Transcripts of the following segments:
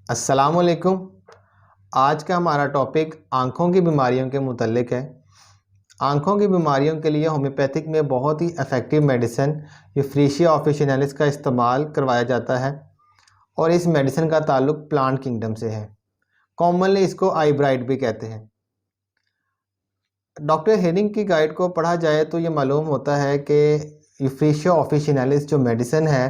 अस्सलामुअलैकुम। आज का हमारा टॉपिक आँखों की बीमारियों के मुतल्लिक है। आँखों की बीमारियों के लिए होम्योपैथिक में बहुत ही इफ़ेक्टिव मेडिसिन यूफ्रेशिया ऑफिशिनालिस का इस्तेमाल करवाया जाता है और इस मेडिसिन का ताल्लुक प्लांट किंगडम से है। कॉमनली इसको आई ब्राइट भी कहते हैं। डॉक्टर हेरिंग की गाइड को पढ़ा जाए तो ये मालूम होता है कि यूफ्रेशिया ऑफिशिनालिस जो मेडिसिन है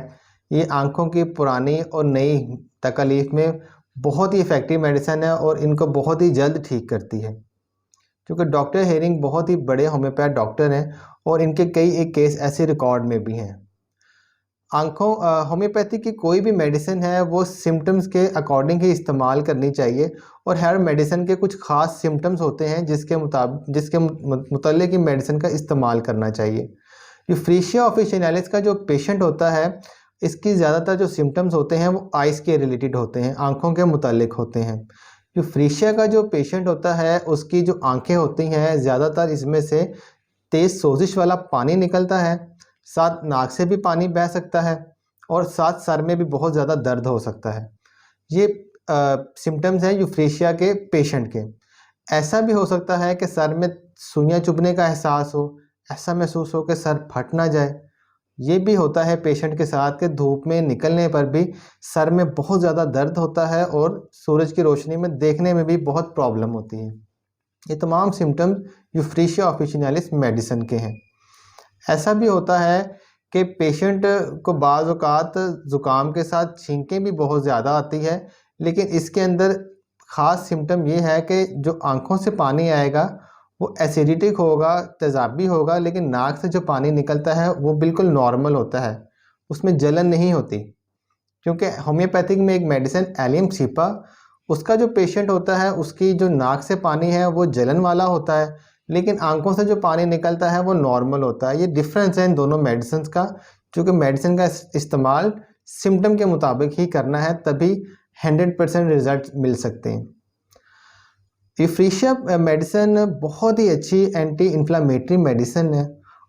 ये आँखों की पुरानी और नई तकलीफ़ में बहुत ही इफ़ेक्टिव मेडिसिन है और इनको बहुत ही जल्द ठीक करती है। क्योंकि डॉक्टर हेरिंग बहुत ही बड़े होम्योपैथ डॉक्टर हैं और इनके कई एक केस ऐसे रिकॉर्ड में भी हैं। आँखों होम्योपैथी की कोई भी मेडिसिन है वो सिम्टम्स के अकॉर्डिंग ही इस्तेमाल करनी चाहिए और हर मेडिसिन के कुछ ख़ास सिम्टम्स होते हैं जिसके मुतल्लिक़ ही मेडिसिन का इस्तेमाल करना चाहिए। यूफ्रेशिया ऑफिशिनालिस का जो पेशेंट होता है इसकी ज़्यादातर जो सिम्टम्स होते हैं वो आइज़ के रिलेटेड होते हैं, आँखों के मुतालिक होते हैं। यूफ्रेशिया का जो पेशेंट होता है उसकी जो आँखें होती हैं ज़्यादातर इसमें से तेज़ सोजिश वाला पानी निकलता है, साथ नाक से भी पानी बह सकता है और साथ सर में भी बहुत ज़्यादा दर्द हो सकता है। ये सिम्टम्स हैं यूफ्रेशिया के पेशेंट के। ऐसा भी हो सकता है कि सर में सुइयाँ चुभने का एहसास हो, ऐसा महसूस हो कि सर फट ना जाए। ये भी होता है पेशेंट के साथ कि धूप में निकलने पर भी सर में बहुत ज़्यादा दर्द होता है और सूरज की रोशनी में देखने में भी बहुत प्रॉब्लम होती है। ये तमाम सिम्टम्स यूफ्रेशिया ऑफिशिनालिस मेडिसिन के हैं। ऐसा भी होता है कि पेशेंट को बाज़ औक़ात ज़ुकाम के साथ छींकें भी बहुत ज़्यादा आती है, लेकिन इसके अंदर ख़ास सिम्टम ये है कि जो आँखों से पानी आएगा वो एसिडिटिक होगा, तेज़ाबी होगा, लेकिन नाक से जो पानी निकलता है वो बिल्कुल नॉर्मल होता है, उसमें जलन नहीं होती। क्योंकि होम्योपैथिक में एक मेडिसिन एलियम सीपा उसका जो पेशेंट होता है उसकी जो नाक से पानी है वो जलन वाला होता है, लेकिन आँखों से जो पानी निकलता है वो नॉर्मल होता है। ये डिफ़रेंस है इन दोनों मेडिसिन्स का, क्योंकि मेडिसिन का इस्तेमाल सिम्पटम के मुताबिक ही करना है, तभी 100% रिज़ल्ट मिल सकते हैं। यूफ्रेशिया मेडिसिन बहुत ही अच्छी एंटी इन्फ्लेमेटरी मेडिसिन है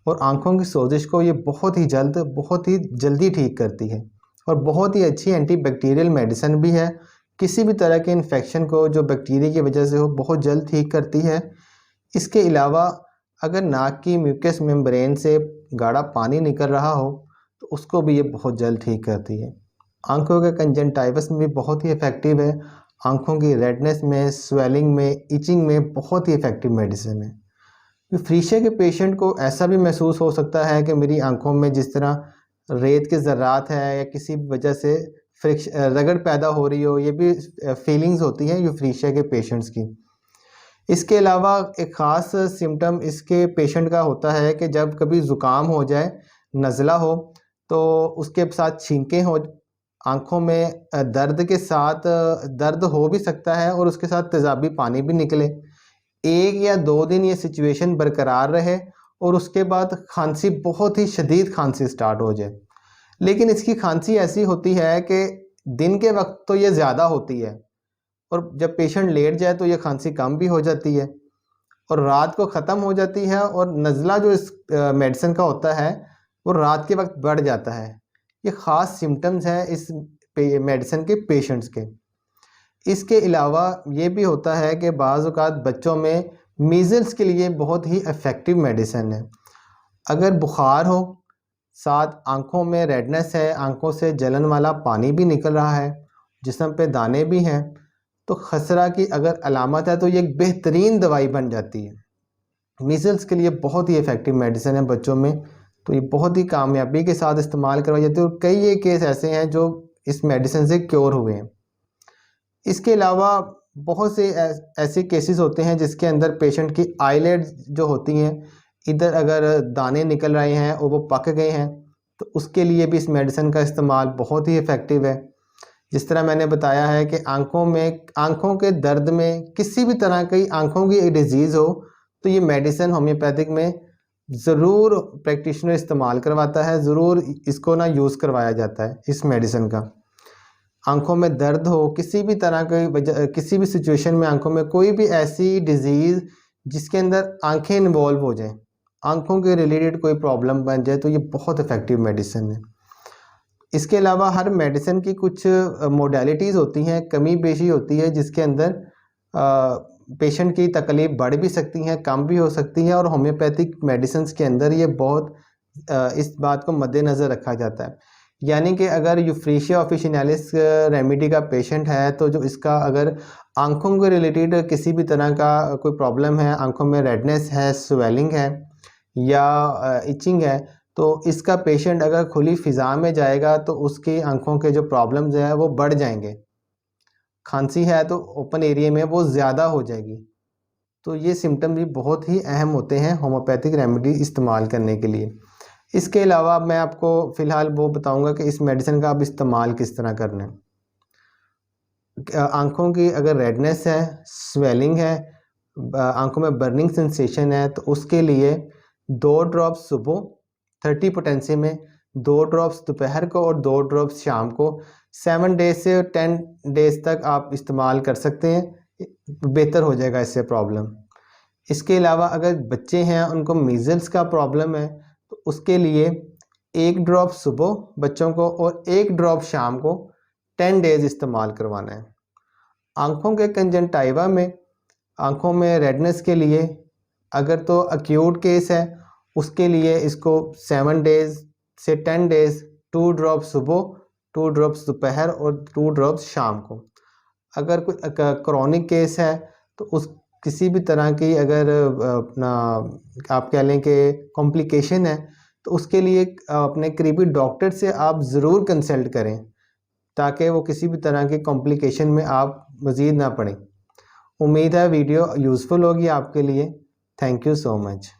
और आँखों की सोजिश को ये बहुत ही जल्दी ठीक करती है और बहुत ही अच्छी एंटी बैक्टीरियल मेडिसिन भी है। किसी भी तरह के इन्फेक्शन को जो बैक्टीरिया की वजह से हो बहुत जल्द ठीक करती है। इसके अलावा अगर नाक की म्यूकस मेम्ब्रेन से गाढ़ा पानी निकल रहा हो तो उसको भी ये बहुत जल्द ठीक करती है। आँखों के कंजंक्टिविटिस में भी बहुत ही इफ़ेक्टिव है। आँखों की रेडनेस में, स्वेलिंग में, इचिंग में बहुत ही इफ़ेक्टिव मेडिसिन है। यूफ्रेशिया के पेशेंट को ऐसा भी महसूस हो सकता है कि मेरी आँखों में जिस तरह रेत के ज़र्रात हैं या किसी वजह से रगड़ पैदा हो रही हो, ये भी फीलिंग्स होती हैं यूफ्रेशिया के पेशेंट्स की। इसके अलावा एक ख़ास सिम्टम इसके पेशेंट का होता है कि जब कभी ज़ुकाम हो जाए, नज़ला हो, तो उसके साथ छींकें हो, आँखों में दर्द के साथ दर्द हो भी सकता है और उसके साथ तेज़ाबी पानी भी निकले। 1 या 2 दिन ये सिचुएशन बरकरार रहे और उसके बाद खांसी, बहुत ही शदीद खांसी स्टार्ट हो जाए। लेकिन इसकी खांसी ऐसी होती है कि दिन के वक्त तो ये ज़्यादा होती है और जब पेशेंट लेट जाए तो ये खांसी कम भी हो जाती है और रात को ख़त्म हो जाती है और नज़ला जो इस मेडिसिन का होता है वो रात के वक्त बढ़ जाता है। ये ख़ास सिम्टम्स हैं इस मेडिसिन के पेशेंट्स के। इसके अलावा ये भी होता है कि बाज़ औक़ात बच्चों में मीज़ल्स के लिए बहुत ही इफ़ेक्टिव मेडिसिन है। अगर बुखार हो, साथ आँखों में रेडनेस है, आँखों से जलन वाला पानी भी निकल रहा है, जिस्म पे दाने भी हैं, तो खसरा की अगर अलामत है तो ये एक बेहतरीन दवाई बन जाती है। मीज़ल्स के लिए बहुत ही इफ़ेक्टिव मेडिसिन है बच्चों में, तो ये बहुत ही कामयाबी के साथ इस्तेमाल करवाई जाती है और कई ये केस ऐसे हैं जो इस मेडिसिन से क्योर हुए हैं। इसके अलावा बहुत से ऐसे केसेस होते हैं जिसके अंदर पेशेंट की आईलिड्स जो होती हैं, इधर अगर दाने निकल रहे हैं और वो पक गए हैं, तो उसके लिए भी इस मेडिसिन का इस्तेमाल बहुत ही इफ़ेक्टिव है। जिस तरह मैंने बताया है कि आँखों के दर्द में किसी भी तरह की आँखों की डिज़ीज़ हो तो ये मेडिसिन होम्योपैथिक में ज़रूर प्रैक्टिशनर इस्तेमाल करवाता है, ज़रूर इसको ना यूज़ करवाया जाता है इस मेडिसिन का। आँखों में दर्द हो, किसी भी तरह की वजह, किसी भी सिचुएशन में आँखों में कोई भी ऐसी डिज़ीज़ जिसके अंदर आँखें इन्वॉल्व हो जाएँ, आँखों के रिलेटेड कोई प्रॉब्लम बन जाए, तो ये बहुत इफ़ेक्टिव मेडिसिन है। इसके अलावा हर मेडिसिन की कुछ मोडेलिटीज़ होती हैं, कमी पेशी होती है, जिसके अंदर पेशेंट की तकलीफ़ बढ़ भी सकती हैं, कम भी हो सकती है, और होम्योपैथिक मेडिसिन्स के अंदर ये बहुत इस बात को मद्देनज़र रखा जाता है। यानी कि अगर यूफ्रेशिया ऑफिशिनालिस रेमेडी का पेशेंट है, तो जो इसका अगर आँखों के रिलेटेड किसी भी तरह का कोई प्रॉब्लम है, आँखों में रेडनेस है, स्वेलिंग है या इचिंग है, तो इसका पेशेंट अगर खुली फ़िज़ा में जाएगा तो उसकी आँखों के जो प्रॉब्लम्स हैं वो बढ़ जाएँगे। खांसी है तो ओपन एरिया में वो ज़्यादा हो जाएगी। तो ये सिम्पटम भी बहुत ही अहम होते हैं होम्योपैथिक रेमेडी इस्तेमाल करने के लिए। इसके अलावा मैं आपको फ़िलहाल वो बताऊँगा कि इस मेडिसिन का आप इस्तेमाल किस तरह करना है। आँखों की अगर रेडनेस है, स्वेलिंग है, आँखों में बर्निंग सेंसेशन है, तो उसके लिए 2 ड्रॉप्स सुबह 30 पोटेंसी में, 2 ड्रॉप्स दोपहर को और 2 ड्रॉप्स शाम को 7 डेज़ से 10 डेज़ तक आप इस्तेमाल कर सकते हैं, बेहतर हो जाएगा इससे प्रॉब्लम। इसके अलावा अगर बच्चे हैं, उनको मीज़ल्स का प्रॉब्लम है, तो उसके लिए 1 ड्रॉप सुबह बच्चों को और 1 ड्रॉप शाम को 10 डेज़ इस्तेमाल करवाना है। आँखों के कंजंक्टिवा में, आँखों में रेडनेस के लिए अगर तो एक्यूट केस है, उसके लिए इसको 7 डेज़ से 10 डेज़ 2 ड्रॉप्स सुबह, 2 ड्रॉप्स दोपहर और 2 ड्रॉप्स शाम को। अगर कोई क्रॉनिक केस है, तो उस किसी भी तरह की अगर अपना आप कह लें कि कॉम्प्लिकेशन है, तो उसके लिए अपने करीबी डॉक्टर से आप ज़रूर कंसल्ट करें, ताकि वो किसी भी तरह की कॉम्प्लिकेशन में आप मज़ीद ना पड़ें। उम्मीद है वीडियो यूज़फुल होगी आपके लिए। Thank you so much.